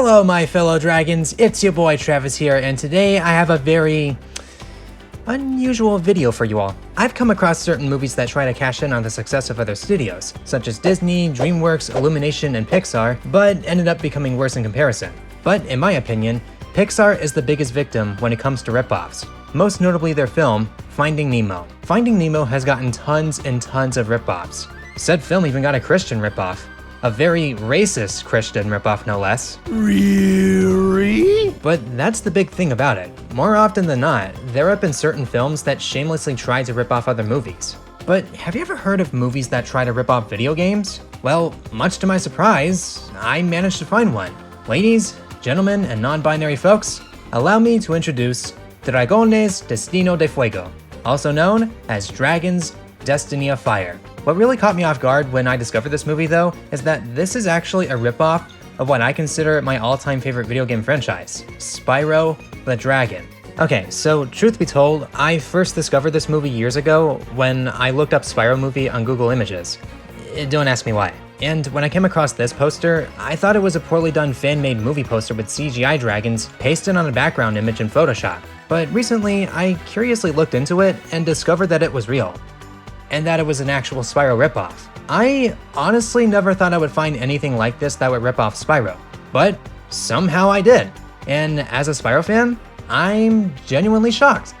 Hello my fellow dragons, it's your boy Travis here, and today I have a very unusual video for you all. I've come across certain movies that try to cash in on the success of other studios, such as Disney, DreamWorks, Illumination, and Pixar, but ended up becoming worse in comparison. But in my opinion, Pixar is the biggest victim when it comes to ripoffs, most notably their film, Finding Nemo. Finding Nemo has gotten tons and tons of ripoffs. Said film even got a Christian ripoff. A very racist Christian ripoff, no less. Really? But that's the big thing about it. More often than not, there have been certain films that shamelessly try to rip off other movies. But have you ever heard of movies that try to rip off video games? Well, much to my surprise, I managed to find one. Ladies, gentlemen, and non-binary folks, allow me to introduce Dragones Destino de Fuego, also known as Dragons Destiny of Fire. What really caught me off guard when I discovered this movie though, is that this is actually a ripoff of what I consider my all-time favorite video game franchise, Spyro the Dragon. Okay, so truth be told, I first discovered this movie years ago when I looked up Spyro movie on Google Images. Don't ask me why. And when I came across this poster, I thought it was a poorly done fan-made movie poster with CGI dragons pasted on a background image in Photoshop. But recently, I curiously looked into it and discovered that it was real, and that it was an actual Spyro ripoff. I honestly never thought I would find anything like this that would rip off Spyro, but somehow I did. And as a Spyro fan, I'm genuinely shocked.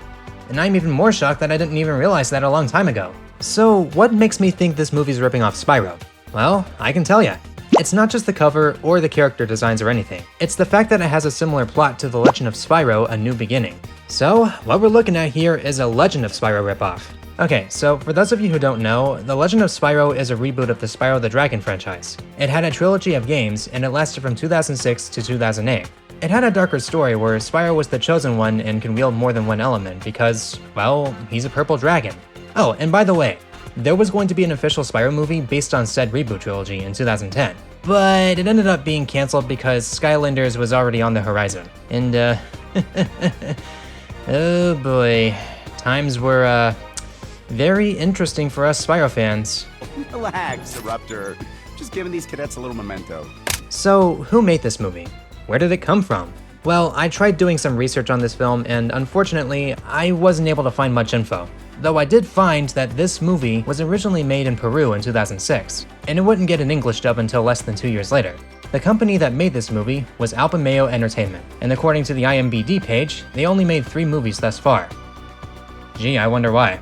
And I'm even more shocked that I didn't even realize that a long time ago. So what makes me think this movie's ripping off Spyro? Well, I can tell ya. It's not just the cover or the character designs or anything. It's the fact that it has a similar plot to The Legend of Spyro: A New Beginning. So what we're looking at here is a Legend of Spyro ripoff. Okay, so for those of you who don't know, The Legend of Spyro is a reboot of the Spyro the Dragon franchise. It had a trilogy of games, and it lasted from 2006 to 2008. It had a darker story where Spyro was the chosen one and can wield more than one element because, well, he's a purple dragon. Oh, and by the way, there was going to be an official Spyro movie based on said reboot trilogy in 2010, but it ended up being cancelled because Skylanders was already on the horizon. And oh boy, times were very interesting for us Spyro fans. Relax, Eruptor. Just giving these cadets a little memento. So, who made this movie? Where did it come from? Well, I tried doing some research on this film, and unfortunately, I wasn't able to find much info. Though I did find that this movie was originally made in Peru in 2006, and it wouldn't get an English dub until less than 2 years later. The company that made this movie was Alpamayo Entertainment, and according to the IMDb page, they only made 3 movies thus far. Gee, I wonder why.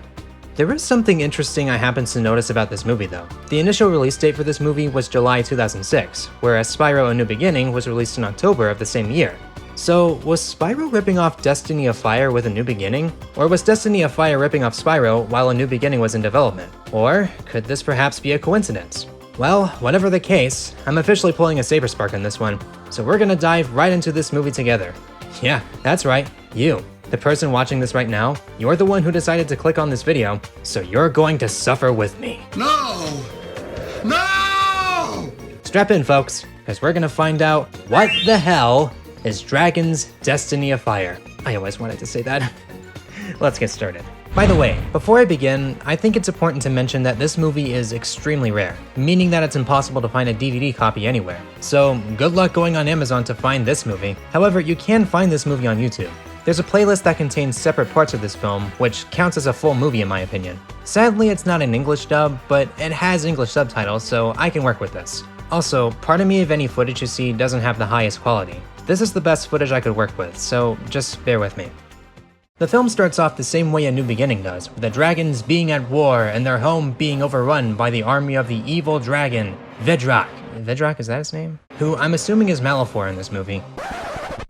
There is something interesting I happened to notice about this movie though. The initial release date for this movie was July 2006, whereas Spyro: A New Beginning was released in October of the same year. So was Spyro ripping off Destiny of Fire with A New Beginning? Or was Destiny of Fire ripping off Spyro while A New Beginning was in development? Or could this perhaps be a coincidence? Well, whatever the case, I'm officially pulling a Saber Spark on this one, so we're gonna dive right into this movie together. Yeah, that's right, you. The person watching this right now, you're the one who decided to click on this video, so you're going to suffer with me. No! No! Strap in, folks, because we're gonna find out what the hell is Dragons Destiny of Fire. I always wanted to say that. Let's get started. By the way, before I begin, I think it's important to mention that this movie is extremely rare, meaning that it's impossible to find a DVD copy anywhere. So good luck going on Amazon to find this movie. However, you can find this movie on YouTube. There's a playlist that contains separate parts of this film, which counts as a full movie in my opinion. Sadly, it's not an English dub, but it has English subtitles, so I can work with this. Also, pardon me if any footage you see doesn't have the highest quality. This is the best footage I could work with, so just bear with me. The film starts off the same way A New Beginning does, with the dragons being at war and their home being overrun by the army of the evil dragon, Vedrak. Vedrak, is that his name? Who I'm assuming is Malefor in this movie.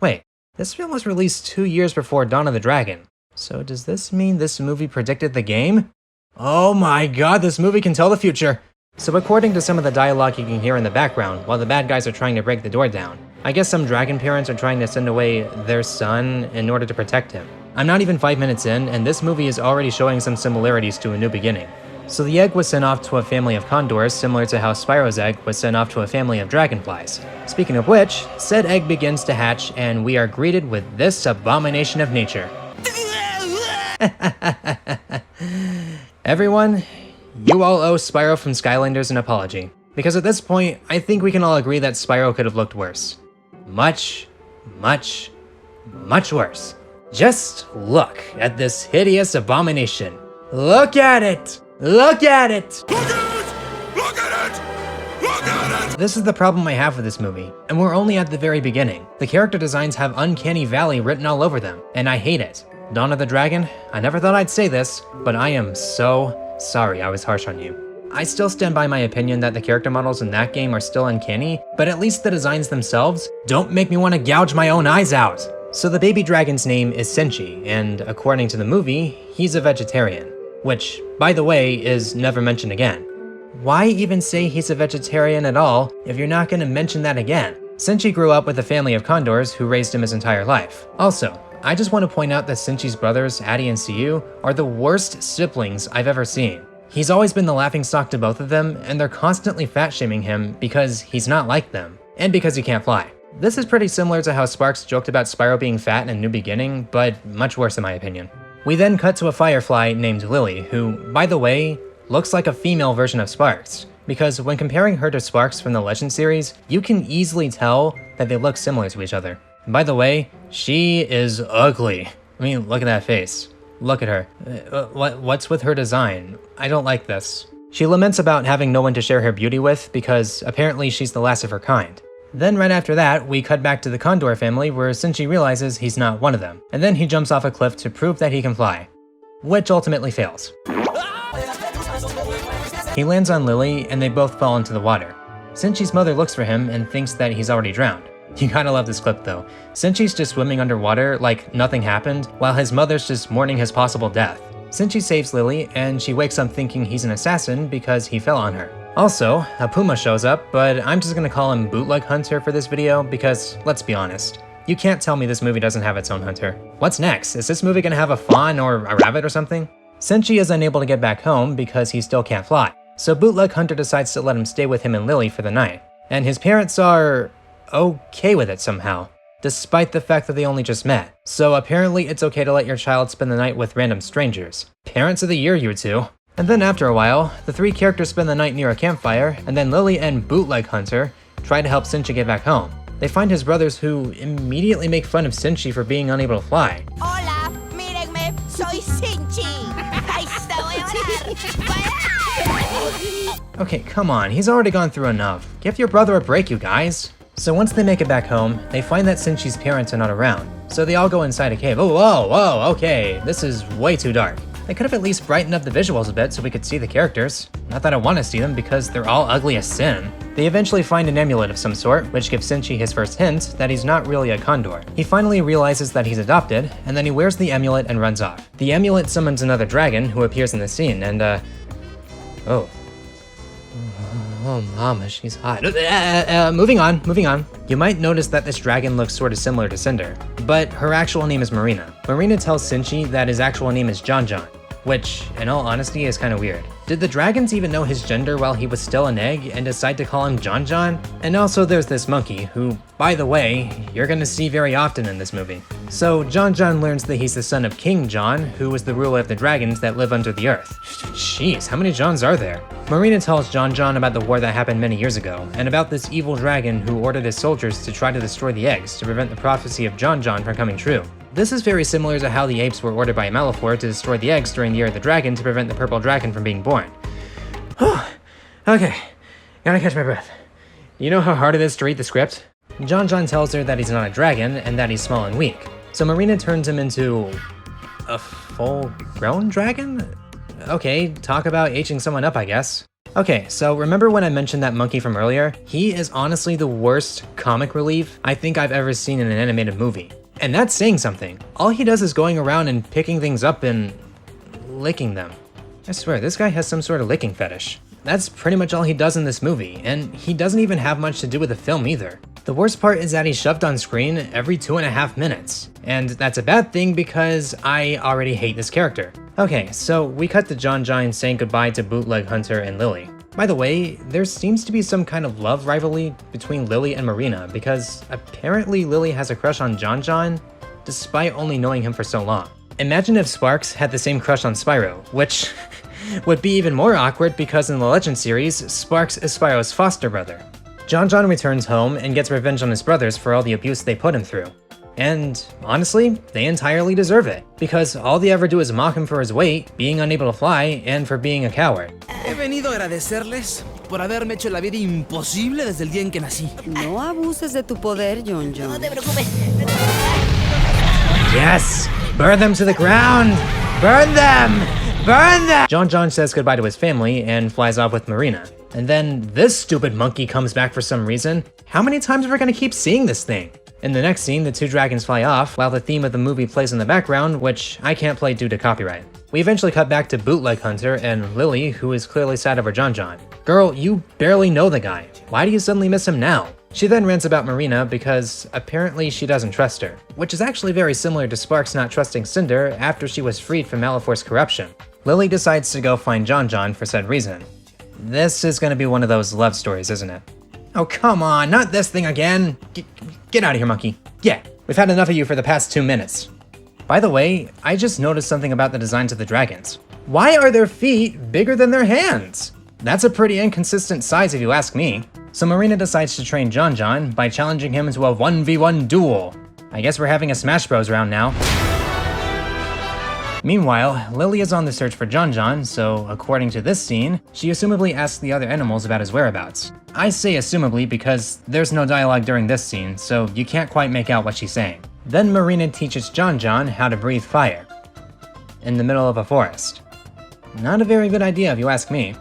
Wait. This film was released 2 years before Dawn of the Dragon. So does this mean this movie predicted the game? Oh my god, this movie can tell the future! So according to some of the dialogue you can hear in the background while the bad guys are trying to break the door down, I guess some dragon parents are trying to send away their son in order to protect him. I'm not even 5 minutes in, and this movie is already showing some similarities to A New Beginning. So the egg was sent off to a family of condors, similar to how Spyro's egg was sent off to a family of dragonflies. Speaking of which, said egg begins to hatch, and we are greeted with this abomination of nature. Everyone, you all owe Spyro from Skylanders an apology. Because at this point, I think we can all agree that Spyro could have looked worse. much, much, much worse. Just look at this hideous abomination. Look at it! Look at it! Look at it! Look at it! Look at it! This is the problem I have with this movie, and we're only at the very beginning. The character designs have Uncanny Valley written all over them, and I hate it. Dawn of the Dragon, I never thought I'd say this, but I am so sorry I was harsh on you. I still stand by my opinion that the character models in that game are still uncanny, but at least the designs themselves don't make me want to gouge my own eyes out. So the baby dragon's name is Senshi, and according to the movie, he's a vegetarian. Which, by the way, is never mentioned again. Why even say he's a vegetarian at all if you're not going to mention that again? Senshi grew up with a family of condors who raised him his entire life. Also, I just want to point out that Senshi's brothers, Adi and Siyu, are the worst siblings I've ever seen. He's always been the laughingstock to both of them, and they're constantly fat-shaming him because he's not like them, and because he can't fly. This is pretty similar to how Sparks joked about Spyro being fat in A New Beginning, but much worse in my opinion. We then cut to a firefly named Lily, who, by the way, looks like a female version of Sparks, because when comparing her to Sparks from the Legend series, you can easily tell that they look similar to each other. And by the way, she is ugly. I mean, look at that face. Look at her. What's with her design? I don't like this. She laments about having no one to share her beauty with because apparently she's the last of her kind. Then right after that, we cut back to the Condor family where Senshi realizes he's not one of them, and then he jumps off a cliff to prove that he can fly, which ultimately fails. He lands on Lily and they both fall into the water. Senshi's mother looks for him and thinks that he's already drowned. You gotta love this clip though. Senshi's just swimming underwater like nothing happened, while his mother's just mourning his possible death. Senshi saves Lily, and she wakes up thinking he's an assassin because he fell on her. Also, a puma shows up, but I'm just gonna call him Bootleg Hunter for this video because, let's be honest, you can't tell me this movie doesn't have its own hunter. What's next? Is this movie gonna have a fawn or a rabbit or something? Senshi is unable to get back home because he still can't fly, so Bootleg Hunter decides to let him stay with him and Lily for the night. And his parents are okay with it somehow, despite the fact that they only just met. So apparently it's okay to let your child spend the night with random strangers. Parents of the year, you two. And then after a while, the three characters spend the night near a campfire, and then Lily and Bootleg Hunter try to help Senshi get back home. They find his brothers who immediately make fun of Senshi for being unable to fly. Hola, mírenme, soy Senshi. Ahí está, voy a volar. Okay, come on, he's already gone through enough. Give your brother a break, you guys. So once they make it back home, they find that Senshi's parents are not around, so they all go inside a cave. Oh, whoa, okay, this is way too dark. They could have at least brightened up the visuals a bit so we could see the characters. Not that I want to see them because they're all ugly as sin. They eventually find an amulet of some sort, which gives Senshi his first hint that he's not really a condor. He finally realizes that he's adopted, and then he wears the amulet and runs off. The amulet summons another dragon who appears in the scene, and Oh mama, she's hot. Moving on. You might notice that this dragon looks sort of similar to Cinder, but her actual name is Marina. Marina tells Senshi that his actual name is John, which, in all honesty, is kind of weird. Did the dragons even know his gender while he was still an egg and decide to call him John? And also there's this monkey, who, by the way, you're gonna see very often in this movie. So John learns that he's the son of King John, who was the ruler of the dragons that live under the earth. Jeez, how many Johns are there? Marina tells John about the war that happened many years ago, and about this evil dragon who ordered his soldiers to try to destroy the eggs to prevent the prophecy of John from coming true. This is very similar to how the apes were ordered by Malefor to destroy the eggs during the Year of the Dragon to prevent the purple dragon from being born. Okay, gotta catch my breath. You know how hard it is to read the script? John tells her that he's not a dragon and that he's small and weak. So Marina turns him into a full-grown dragon? Okay, talk about aging someone up, I guess. Okay, so remember when I mentioned that monkey from earlier? He is honestly the worst comic relief I think I've ever seen in an animated movie. And that's saying something. All he does is going around and picking things up and licking them. I swear, this guy has some sort of licking fetish. That's pretty much all he does in this movie, and he doesn't even have much to do with the film either. The worst part is that he's shoved on screen every 2.5 minutes. And that's a bad thing because I already hate this character. Okay, so we cut to John saying goodbye to Bootleg Hunter and Lily. By the way, there seems to be some kind of love rivalry between Lily and Marina because apparently Lily has a crush on John despite only knowing him for so long. Imagine if Sparks had the same crush on Spyro, which would be even more awkward because in the Legend series, Sparks is Spyro's foster brother. John returns home and gets revenge on his brothers for all the abuse they put him through. And honestly, they entirely deserve it, because all they ever do is mock him for his weight, being unable to fly, and for being a coward. He venido a agradecerles por haberme hecho la vida imposible desde el día en que nací. No abuses de tu poder, John. No te preocupes. Yes! Burn them to the ground! Burn them! Burn them! John says goodbye to his family and flies off with Marina. And then this stupid monkey comes back for some reason. How many times are we gonna keep seeing this thing? In the next scene, the two dragons fly off, while the theme of the movie plays in the background, which I can't play due to copyright. We eventually cut back to Bootleg Hunter and Lily, who is clearly sad over John. Girl, you barely know the guy. Why do you suddenly miss him now? She then rants about Marina because apparently she doesn't trust her, which is actually very similar to Sparks not trusting Cinder after she was freed from Malifor's corruption. Lily decides to go find John for said reason. This is gonna be one of those love stories, isn't it? Oh, come on, not this thing again. Get out of here, monkey. Yeah, we've had enough of you for the past 2 minutes. By the way, I just noticed something about the designs of the dragons. Why are their feet bigger than their hands? That's a pretty inconsistent size if you ask me. So Marina decides to train John by challenging him into a 1v1 duel. I guess we're having a Smash Bros round now. Meanwhile, Lily is on the search for John, so according to this scene, she assumably asks the other animals about his whereabouts. I say assumably because there's no dialogue during this scene, so you can't quite make out what she's saying. Then Marina teaches John how to breathe fire. In the middle of a forest. Not a very good idea if you ask me.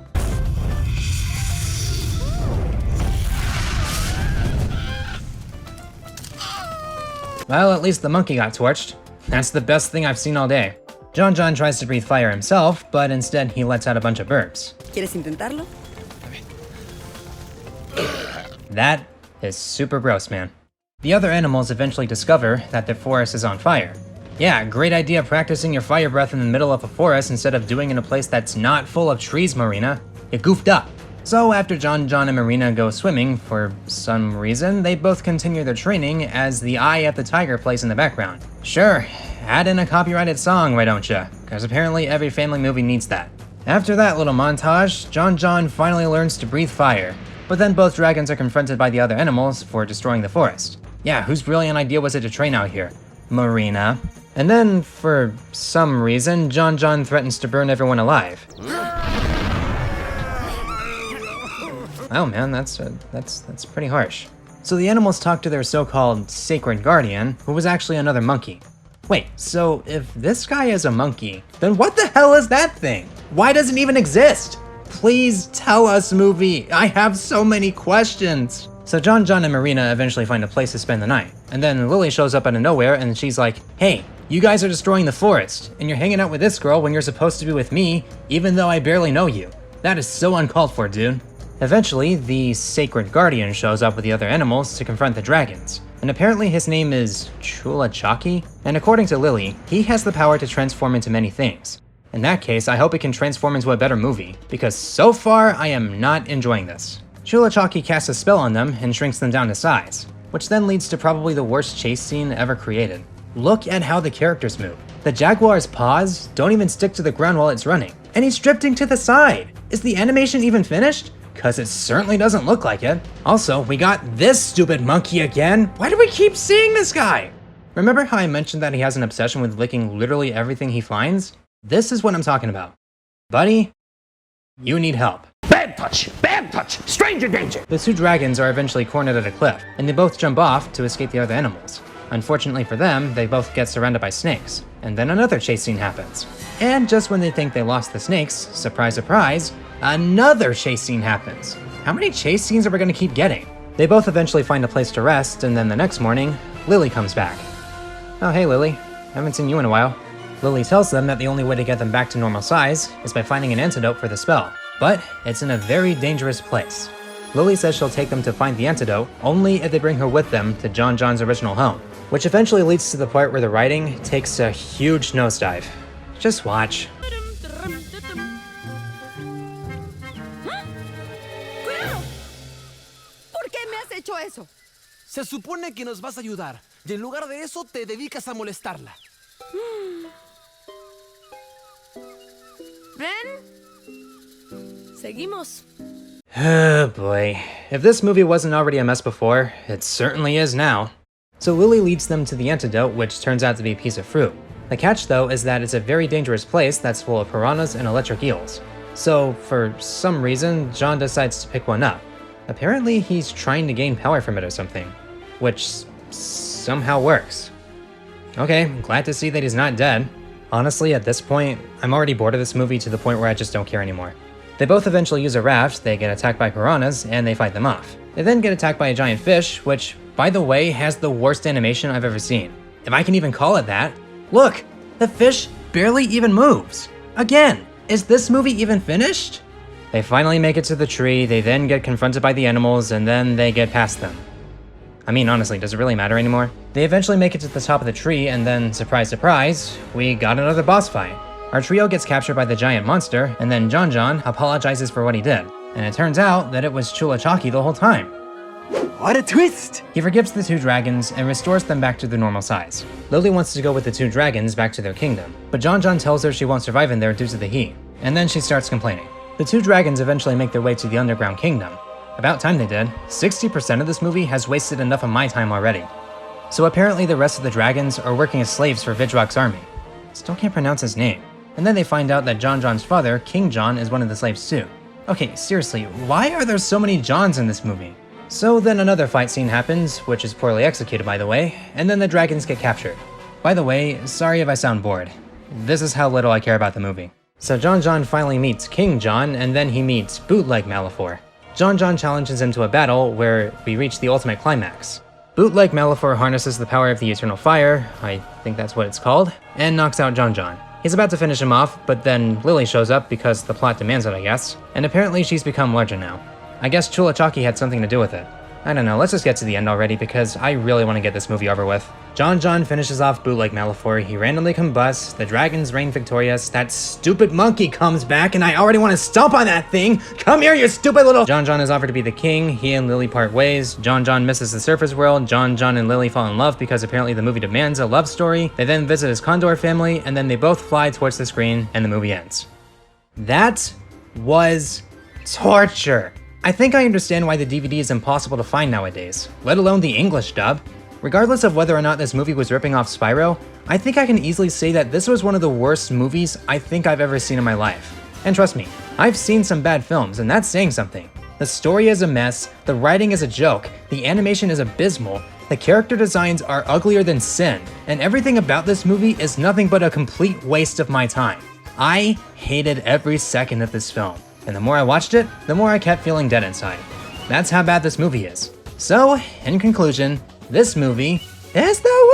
Well, at least the monkey got torched. That's the best thing I've seen all day. John tries to breathe fire himself, but instead he lets out a bunch of burps. ¿Quieres intentarlo? That is super gross, man. The other animals eventually discover that the forest is on fire. Yeah, great idea practicing your fire breath in the middle of a forest instead of doing it in a place that's not full of trees, Marina. You goofed up. So after John and Marina go swimming, for some reason, they both continue their training as the Eye of the Tiger plays in the background. Sure, add in a copyrighted song, why don't ya? Because apparently every family movie needs that. After that little montage, John finally learns to breathe fire. But then both dragons are confronted by the other animals for destroying the forest. Yeah, whose brilliant idea was it to train out here? Marina. And then, for some reason, John threatens to burn everyone alive. Oh man, that's pretty harsh. So the animals talk to their so-called sacred guardian, who was actually another monkey. Wait, so if this guy is a monkey, then what the hell is that thing? Why does it even exist? Please tell us, movie. I have so many questions. So John and Marina eventually find a place to spend the night. And then Lily shows up out of nowhere and she's like, hey, you guys are destroying the forest, and you're hanging out with this girl when you're supposed to be with me, even though I barely know you. That is so uncalled for, dude. Eventually, the sacred guardian shows up with the other animals to confront the dragons. And apparently his name is Chulachaki, and according to Lily, he has the power to transform into many things. In that case, I hope it can transform into a better movie, because so far I am not enjoying this. Chulachaki casts a spell on them and shrinks them down to size, which then leads to probably the worst chase scene ever created. Look at how the characters move. The jaguar's paws don't even stick to the ground while it's running, and he's drifting to the side. Is the animation even finished? Cause it certainly doesn't look like it. Also, we got this stupid monkey again. Why do we keep seeing this guy? Remember how I mentioned that he has an obsession with licking literally everything he finds? This is what I'm talking about. Buddy, you need help. Bad touch, stranger danger. The two dragons are eventually cornered at a cliff, and they both jump off to escape the other animals. Unfortunately for them, they both get surrounded by snakes, and then another chase scene happens. And just when they think they lost the snakes, surprise, surprise, another chase scene happens. How many chase scenes are we gonna keep getting? They both eventually find a place to rest, and then the next morning, Lily comes back. Oh hey Lily, haven't seen you in a while. Lily tells them that the only way to get them back to normal size is by finding an antidote for the spell, but it's in a very dangerous place. Lily says she'll take them to find the antidote only if they bring her with them to John's original home, which eventually leads to the part where the writing takes a huge nosedive. Just watch. ¿Por qué me has hecho eso? Se supone que nos vas a ayudar, y en lugar de eso te dedicas a molestarla. ¿Ven? Seguimos. Oh boy. If this movie wasn't already a mess before, it certainly is now. So Lily leads them to the antidote, which turns out to be a piece of fruit. The catch though is that it's a very dangerous place that's full of piranhas and electric eels. So for some reason, John decides to pick one up. Apparently he's trying to gain power from it or something, which somehow works. Okay, glad to see that he's not dead. Honestly, at this point, I'm already bored of this movie to the point where I just don't care anymore. They both eventually use a raft, they get attacked by piranhas, and they fight them off. They then get attacked by a giant fish, which, by the way, has the worst animation I've ever seen. If I can even call it that. Look! The fish barely even moves! Again, is this movie even finished? They finally make it to the tree, they then get confronted by the animals, and then they get past them. I mean, honestly, does it really matter anymore? They eventually make it to the top of the tree, and then, surprise, surprise, we got another boss fight. Our trio gets captured by the giant monster, and then John apologizes for what he did. And it turns out that it was Chulachaki the whole time. What a twist! He forgives the two dragons and restores them back to their normal size. Lily wants to go with the two dragons back to their kingdom, but John tells her she won't survive in there due to the heat, and then she starts complaining. The two dragons eventually make their way to the underground kingdom. About time they did. 60% of this movie has wasted enough of my time already. So apparently the rest of the dragons are working as slaves for Vidrock's army. Still can't pronounce his name. And then they find out that John's father, King John, is one of the slaves too. Okay, seriously, why are there so many Johns in this movie? So then another fight scene happens, which is poorly executed by the way, and then the dragons get captured. By the way, sorry if I sound bored. This is how little I care about the movie. So John finally meets King John, and then he meets Bootleg Malefor. John challenges him to a battle where we reach the ultimate climax. Bootleg Malefor harnesses the power of the Eternal Fire, I think that's what it's called, and knocks out John. He's about to finish him off, but then Lily shows up because the plot demands it, I guess, and apparently she's become larger now. I guess Chulachaki had something to do with it. I don't know, let's just get to the end already because I really want to get this movie over with. John finishes off Bootleg Malefor, he randomly combusts, the dragons reign victorious, that stupid monkey comes back and I already want to stomp on that thing! Come here, you stupid little— John is offered to be the king, he and Lily part ways, John misses the surface world, John and Lily fall in love because apparently the movie demands a love story, they then visit his Condor family, and then they both fly towards the screen and the movie ends. That was torture! I think I understand why the DVD is impossible to find nowadays, let alone the English dub. Regardless of whether or not this movie was ripping off Spyro, I think I can easily say that this was one of the worst movies I think I've ever seen in my life. And trust me, I've seen some bad films, and that's saying something. The story is a mess, the writing is a joke, the animation is abysmal, the character designs are uglier than sin, and everything about this movie is nothing but a complete waste of my time. I hated every second of this film. And the more I watched it, the more I kept feeling dead inside. That's how bad this movie is. So, in conclusion, this movie is the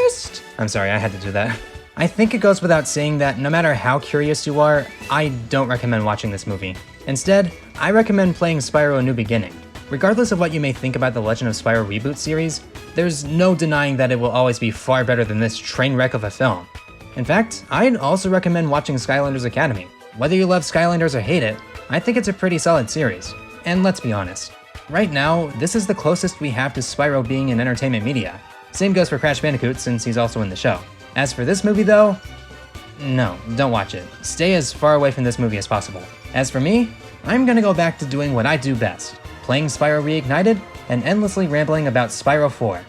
worst! I'm sorry, I had to do that. I think it goes without saying that no matter how curious you are, I don't recommend watching this movie. Instead, I recommend playing Spyro A New Beginning. Regardless of what you may think about the Legend of Spyro reboot series, there's no denying that it will always be far better than this train wreck of a film. In fact, I'd also recommend watching Skylanders Academy. Whether you love Skylanders or hate it, I think it's a pretty solid series. And let's be honest, right now, this is the closest we have to Spyro being in entertainment media. Same goes for Crash Bandicoot since he's also in the show. As for this movie though, no, don't watch it. Stay as far away from this movie as possible. As for me, I'm gonna go back to doing what I do best, playing Spyro Reignited and endlessly rambling about Spyro 4.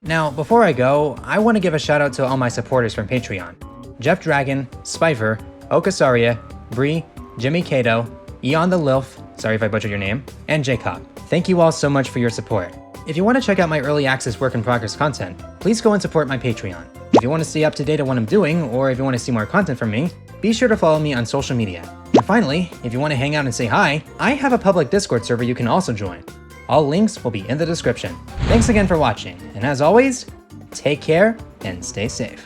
Now, before I go, I want to give a shout out to all my supporters from Patreon. Jeff Dragon, Spyver, Okasaria, Bree, Jimmy Kato, EonTheLylf, sorry if I butchered your name, and Jkop. Thank you all so much for your support. If you want to check out my early access work in progress content, please go and support my Patreon. If you want to stay up to date on what I'm doing, or if you want to see more content from me, be sure to follow me on social media. And finally, if you want to hang out and say hi, I have a public Discord server you can also join. All links will be in the description. Thanks again for watching, and as always, take care and stay safe.